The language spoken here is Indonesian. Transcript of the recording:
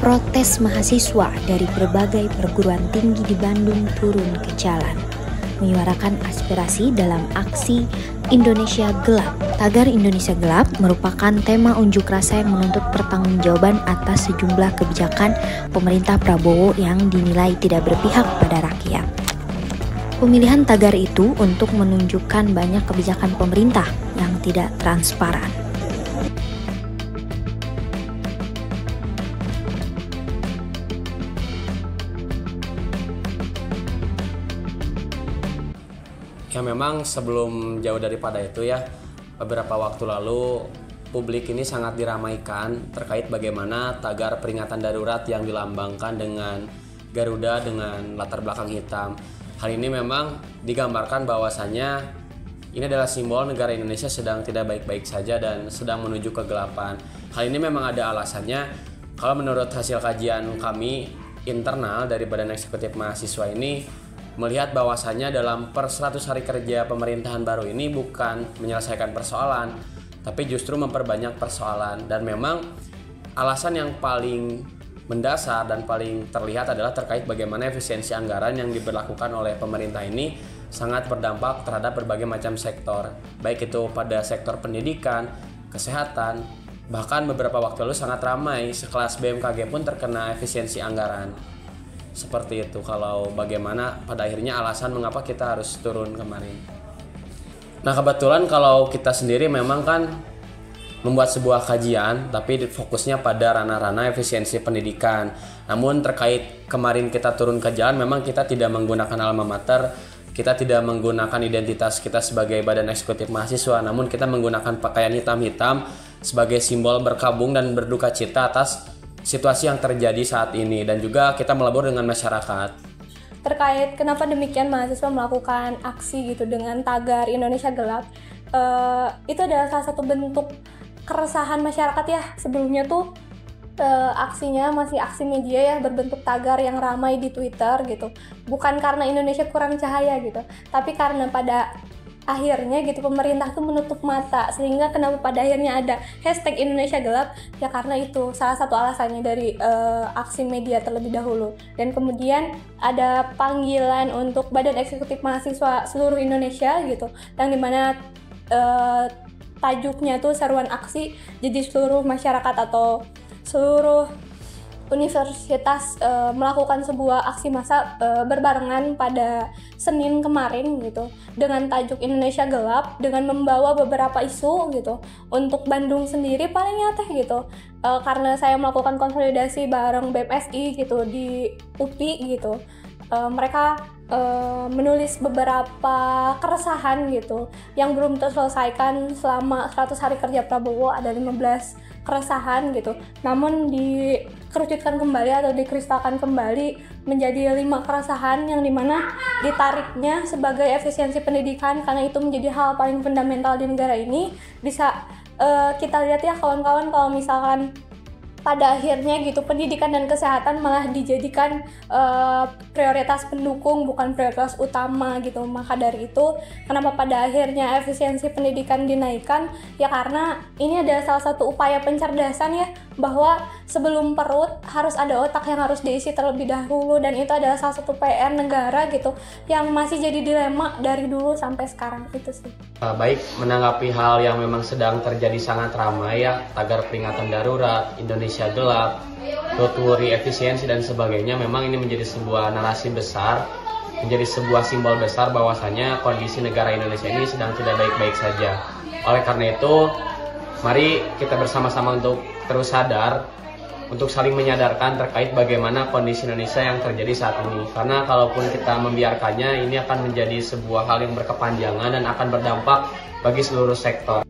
protes mahasiswa dari berbagai perguruan tinggi di Bandung turun ke jalan, menyuarakan aspirasi dalam aksi Indonesia Gelap. Tagar Indonesia Gelap merupakan tema unjuk rasa yang menuntut pertanggungjawaban atas sejumlah kebijakan pemerintah Prabowo yang dinilai tidak berpihak pada rakyat. Pemilihan tagar itu untuk menunjukkan banyak kebijakan pemerintah yang tidak transparan. Ya memang sebelum jauh daripada itu ya, beberapa waktu lalu publik ini sangat diramaikan terkait bagaimana tagar peringatan darurat yang dilambangkan dengan Garuda dengan latar belakang hitam. Hal ini memang digambarkan bahwasannya ini adalah simbol negara Indonesia sedang tidak baik-baik saja dan sedang menuju kegelapan. Hal ini memang ada alasannya. Kalau menurut hasil kajian kami internal dari Badan Eksekutif Mahasiswa ini, melihat bahwasannya dalam per 100 hari kerja pemerintahan baru ini bukan menyelesaikan persoalan, tapi justru memperbanyak persoalan. Dan memang alasan yang paling mendasar dan paling terlihat adalah terkait bagaimana efisiensi anggaran yang diberlakukan oleh pemerintah ini sangat berdampak terhadap berbagai macam sektor, baik itu pada sektor pendidikan, kesehatan, bahkan beberapa waktu lalu sangat ramai sekelas BMKG pun terkena efisiensi anggaran. Seperti itu kalau bagaimana pada akhirnya alasan mengapa kita harus turun kemarin. Nah kebetulan kalau kita sendiri memang kan membuat sebuah kajian tapi fokusnya pada ranah-ranah efisiensi pendidikan. Namun terkait kemarin kita turun ke jalan memang kita tidak menggunakan alma mater, kita tidak menggunakan identitas kita sebagai Badan Eksekutif Mahasiswa, namun kita menggunakan pakaian hitam-hitam sebagai simbol berkabung dan berduka cita atas situasi yang terjadi saat ini, dan juga kita melabur dengan masyarakat. Terkait kenapa demikian mahasiswa melakukan aksi gitu dengan tagar Indonesia Gelap, itu adalah salah satu bentuk keresahan masyarakat ya. Sebelumnya tuh aksinya masih aksi media ya, berbentuk tagar yang ramai di Twitter gitu. Bukan karena Indonesia kurang cahaya gitu, tapi karena pada akhirnya gitu pemerintah tuh menutup mata, sehingga kenapa pada akhirnya ada hashtag Indonesia Gelap ya, karena itu salah satu alasannya dari aksi media terlebih dahulu. Dan kemudian ada panggilan untuk Badan Eksekutif Mahasiswa seluruh Indonesia gitu, yang dimana tajuknya tuh seruan aksi, jadi seluruh masyarakat atau seluruh universitas melakukan sebuah aksi massa berbarengan pada Senin kemarin gitu dengan tajuk Indonesia Gelap, dengan membawa beberapa isu gitu. Untuk Bandung sendiri paling nyata gitu, karena saya melakukan konsolidasi bareng BMSI gitu di UPI gitu, mereka menulis beberapa keresahan gitu yang belum terselesaikan selama 100 hari kerja Prabowo. Ada 15 keresahan gitu, namun dikerucutkan kembali atau dikristalkan kembali menjadi 5 keresahan yang dimana ditariknya sebagai efisiensi pendidikan, karena itu menjadi hal paling fundamental di negara ini. Bisa kita lihat ya kawan-kawan, kalau misalkan pada akhirnya gitu pendidikan dan kesehatan malah dijadikan prioritas pendukung, bukan prioritas utama gitu. Maka dari itu kenapa pada akhirnya efisiensi pendidikan dinaikkan ya, karena ini adalah salah satu upaya pencerdasan ya, bahwa sebelum perut harus ada otak yang harus diisi terlebih dahulu, dan itu adalah salah satu PR negara gitu yang masih jadi dilema dari dulu sampai sekarang. Itu sih. Baik, menanggapi hal yang memang sedang terjadi sangat ramai ya, tagar peringatan darurat, Indonesia Gelap, don't worry efisiensi dan sebagainya, memang ini menjadi sebuah narasi besar, menjadi sebuah simbol besar bahwasanya kondisi negara Indonesia ini sedang tidak baik-baik saja. Oleh karena itu, mari kita bersama-sama untuk terus sadar, untuk saling menyadarkan terkait bagaimana kondisi Indonesia yang terjadi saat ini. Karena kalaupun kita membiarkannya, ini akan menjadi sebuah hal yang berkepanjangan dan akan berdampak bagi seluruh sektor.